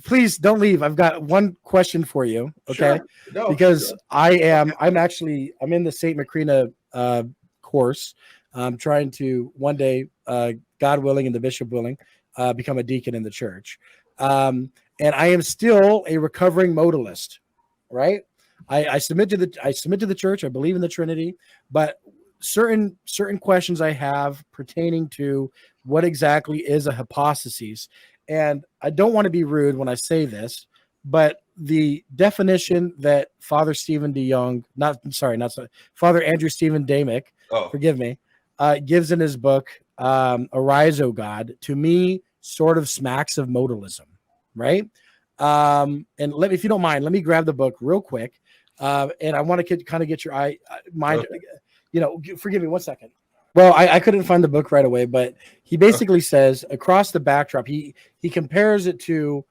please don't leave. I've got one question for you. Okay. Sure. No, because sure. I'm in the St. Macrina course. I'm trying to one day, God willing and the bishop willing, become a deacon in the church. And I am still a recovering modalist, right? I submit to the church. I believe in the Trinity, but certain questions I have pertaining to what exactly is a hypostasis. And I don't want to be rude when I say this, but the definition that Father Stephen DeYoung, Father Andrew Stephen Damick, forgive me, gives in his book, Arise, O God, to me sort of smacks of modalism, right? And if you don't mind, let me grab the book real quick. And I want to kind of get your mind, forgive me 1 second. Well, I couldn't find the book right away, but he basically says across the backdrop, he compares it to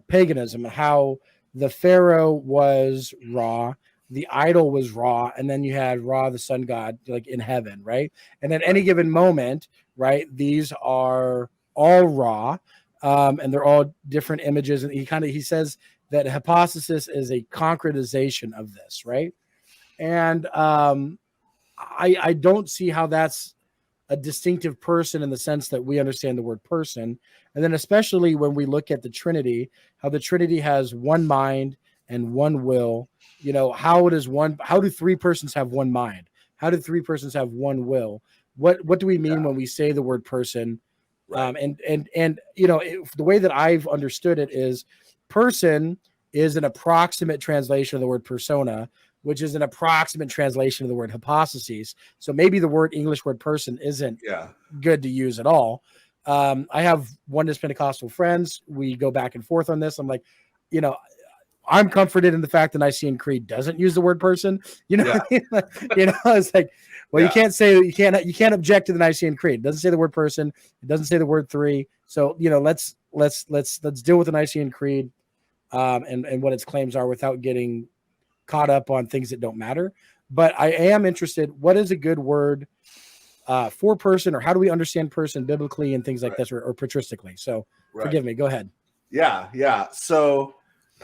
paganism, how the pharaoh was Ra, the idol was Ra, and then you had Ra, the sun god, like in heaven, right? And at any given moment, right, these are all Ra, and they're all different images. And he says that hypostasis is a concretization of this, right? And I don't see how that's a distinctive person in the sense that we understand the word person. And then especially when we look at the Trinity, how the Trinity has one mind and one will. How do three persons have one mind? How do three persons have one will? What do we mean when we say the word person? Right. The way that I've understood it is person is an approximate translation of the word persona, which is an approximate translation of the word hypostasis. So maybe the English word person isn't good to use at all. I have Oneness Pentecostal friends. We go back and forth on this. I'm like, I'm comforted in the fact that Nicene Creed doesn't use the word person. It's like, well, you can't say you can't object to the Nicene Creed. It doesn't say the word person. It doesn't say the word three. So let's deal with the Nicene Creed and what its claims are without getting caught up on things that don't matter. But I am interested, what is a good word for person, or how do we understand person biblically and things like this, or patristically? So forgive me, go ahead. Yeah. So,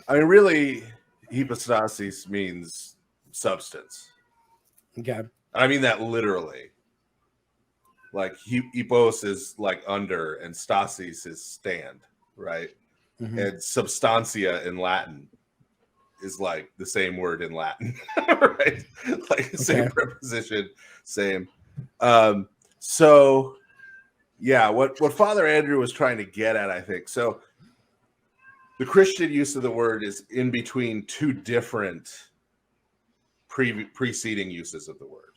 I mean, really, hypostasis means substance. Okay. I mean that literally. Like, hypos is like under, and stasis is stand, right? Mm-hmm. And substantia in Latin is like the same word in Latin, right? Like same preposition, same. So yeah, what Father Andrew was trying to get at, I think. So the Christian use of the word is in between two different preceding uses of the word.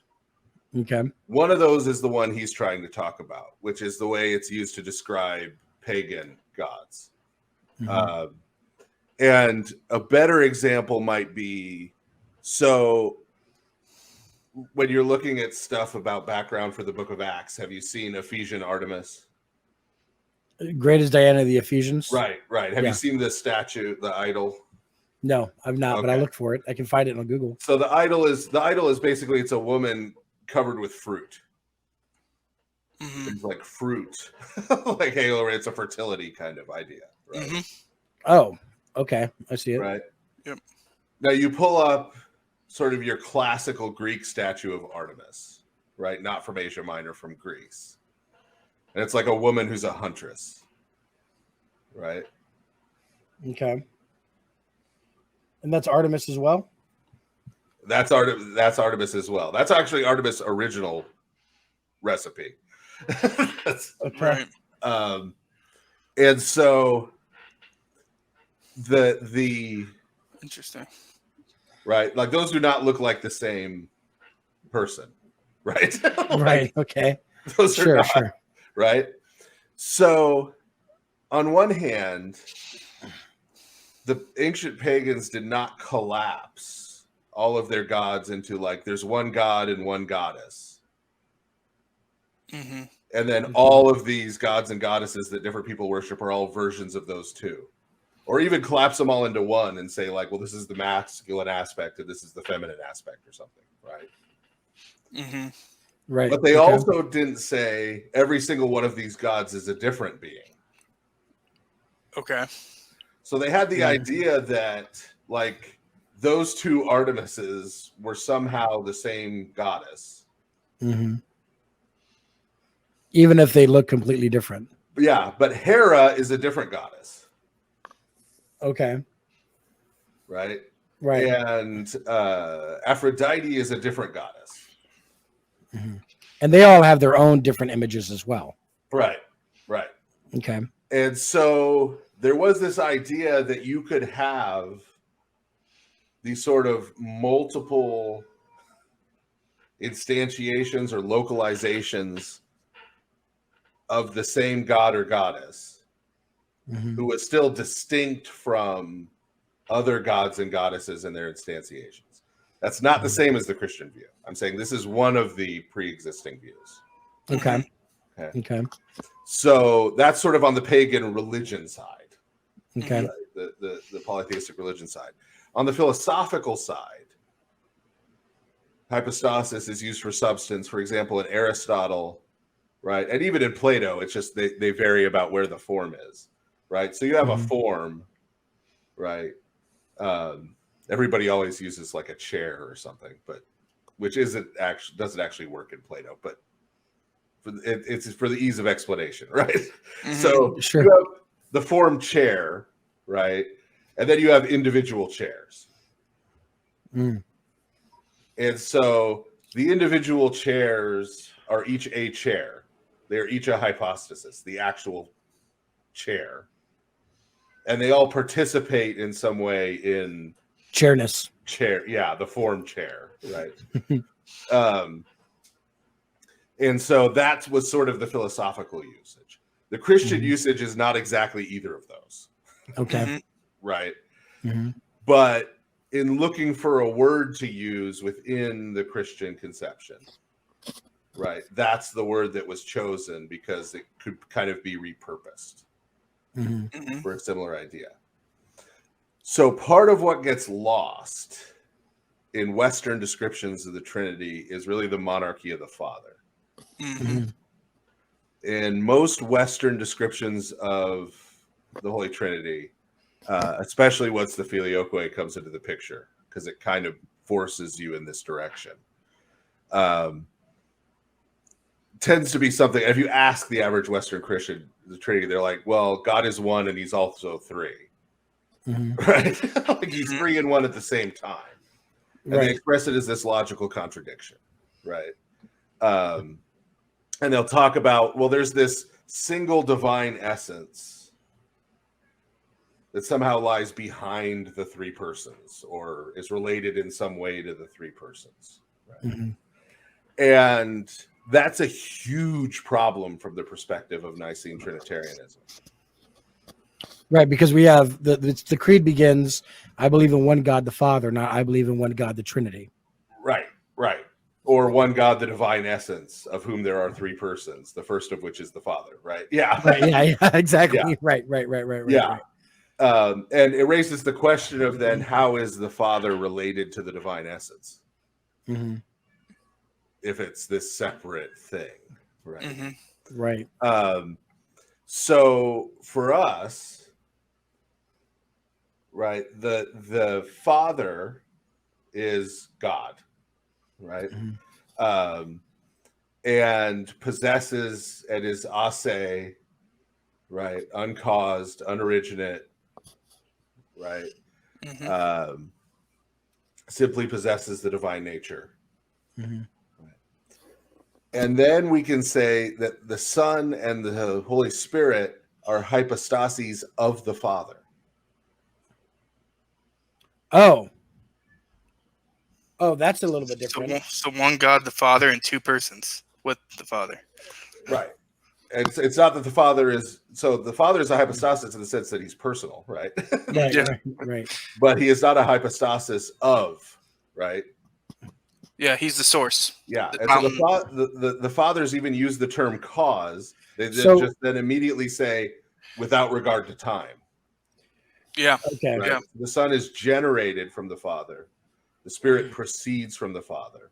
Okay. One of those is the one he's trying to talk about, which is the way it's used to describe pagan gods. Mm-hmm. And a better example might be, so when you're looking at stuff about background for the book of Acts, have you seen Ephesian Artemis? Great as Diana of the Ephesians? Right. Have you seen the statue, the idol? No, I've not, but I looked for it. I can find it on Google. So the idol is basically, it's a woman covered with fruit. Mm-hmm. It's like fruit. Like halo, it's a fertility kind of idea, right? Mm-hmm. Oh. Okay, I see it. Right. Yep. Now you pull up sort of your classical Greek statue of Artemis, right? Not from Asia Minor, from Greece. And it's like a woman who's a huntress, right? Okay. And that's Artemis as well? That's Artemis as well. That's actually Artemis' original recipe. Right. And so the interesting, right? Like those do not look like the same person, right? Right. Okay. Those are not, right? So on one hand, the ancient pagans did not collapse all of their gods into like there's one god and one goddess. Mm-hmm. And then all of these gods and goddesses that different people worship are all versions of those two. Or even collapse them all into one and say, like, well, this is the masculine aspect and this is the feminine aspect or something, right? Mm-hmm. Right. But they also didn't say every single one of these gods is a different being. Okay. So they had the idea that like those two Artemises were somehow the same goddess. Mm-hmm. Even if they look completely different. Yeah, but Hera is a different goddess. Okay. Right. Right. And Aphrodite is a different goddess. Mm-hmm. And they all have their own different images as well. Right. Right. Okay. And so there was this idea that you could have these sort of multiple instantiations or localizations of the same god or goddess Mm-hmm. who was still distinct from other gods and goddesses and their instantiations. That's not the same as the Christian view. I'm saying this is one of the pre-existing views. Okay. Okay. Okay. So that's sort of on the pagan religion side. Okay. Right? The polytheistic religion side. On the philosophical side, hypostasis is used for substance. For example, in Aristotle, right, and even in Plato, it's just they vary about where the form is, right? So you have a form, right? Everybody always uses like a chair or something, but which doesn't actually work in Plato, but it's for the ease of explanation, right? Mm-hmm. So Sure. you have the form chair, right? And then you have individual chairs. Mm. And so the individual chairs are each a chair. They're each a hypostasis, the actual chair. And they all participate in some way in Chairness. chair. Yeah, the form chair, right? And so that was sort of the philosophical usage. The Christian usage is not exactly either of those. Okay. Mm-hmm. Right. Mm-hmm. But in looking for a word to use within the Christian conception, right, that's the word that was chosen because it could kind of be repurposed Mm-hmm. for a similar idea. So part of what gets lost in Western descriptions of the Trinity is really the monarchy of the Father. Mm-hmm. In most Western descriptions of the Holy Trinity, especially once the Filioque comes into the picture, because it kind of forces you in this direction. Tends to be something, if you ask the average Western Christian, the Trinity, they're like, well, God is one and he's also three. Mm-hmm. Right? Like he's three and one at the same time. And they express it as this logical contradiction. Right? And they'll talk about, well, there's this single divine essence that somehow lies behind the three persons or is related in some way to the three persons. Right? Mm-hmm. And that's a huge problem from the perspective of Nicene Trinitarianism. Right, because we have the creed begins, I believe in one God the Father, not I believe in one God the Trinity. Right, right. Or one God, the divine essence, of whom there are three persons, the first of which is the Father, right? Yeah. Right, yeah, exactly. Yeah. Right. Yeah. And it raises the question of then how is the Father related to the divine essence? Mm-hmm. If it's this separate thing, right? Mm-hmm. Right. So for us, right, the Father is God, right? Mm-hmm. And possesses and is ase, right? Uncaused, unoriginate, right? Mm-hmm. Simply possesses the divine nature. Mm-hmm. And then we can say that the Son and the Holy Spirit are hypostases of the Father. Oh, that's a little bit different. So one God, the Father, and two persons with the Father. Right. And it's not that the Father is, so the Father is a hypostasis in the sense that he's personal, right? Right, Yeah. right. But he is not a hypostasis of, right? Yeah, he's the source. Yeah. The And so fountain. the fathers even use the term cause. They just then immediately say without regard to time. Yeah. Okay. Right? Yeah. The Son is generated from the Father. The Spirit proceeds from the Father.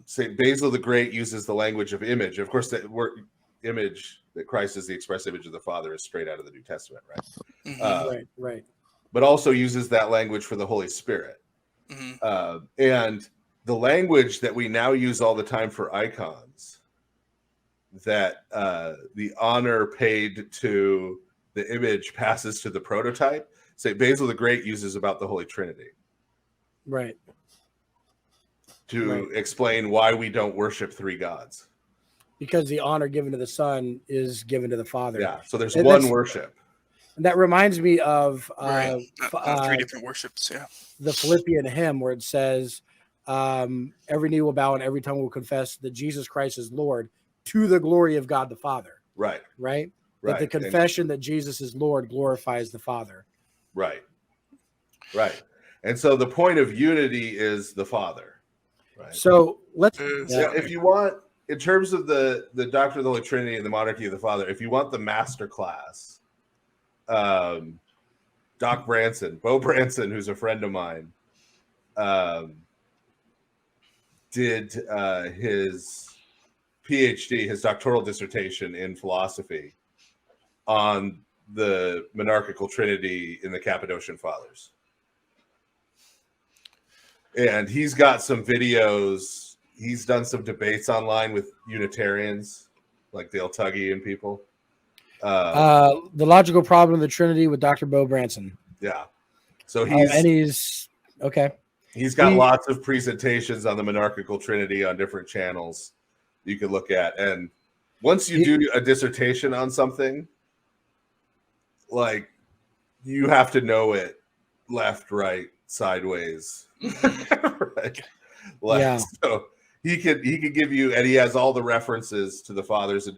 St. Basil the Great uses the language of image. Of course, that word image that Christ is the express image of the Father is straight out of the New Testament, right? Mhm. Right. But also uses that language for the Holy Spirit. Mhm. And the language that we now use all the time for icons, that the honor paid to the image passes to the prototype, St. Basil the Great uses about the Holy Trinity Right. to explain why we don't worship three gods. Because the honor given to the Son is given to the Father. Yeah, so there's And one worship. And that reminds me of Right. Not three different worships. Yeah. the Philippian hymn where it says, every knee will bow and every tongue will confess that Jesus Christ is Lord to the glory of God the Father. Right. Right? That the confession that Jesus is Lord glorifies the Father. Right. Right. And so the point of unity is the Father. Right. So let's if you want, in terms of the doctrine of the Holy Trinity and the monarchy of the Father, if you want the master class, Bo Branson, who's a friend of mine, did his PhD, his doctoral dissertation in philosophy on the monarchical Trinity in the Cappadocian Fathers. And he's got some videos. He's done some debates online with Unitarians, like Dale Tuggy and people. The logical problem of the Trinity with Dr. Bo Branson. Yeah. So he's okay. He's got lots of presentations on the monarchical Trinity on different channels you can look at. And once you do a dissertation on something, like, you have to know it left, right, sideways. Right. Like, Yeah. So he could give you, and he has all the references to the fathers, and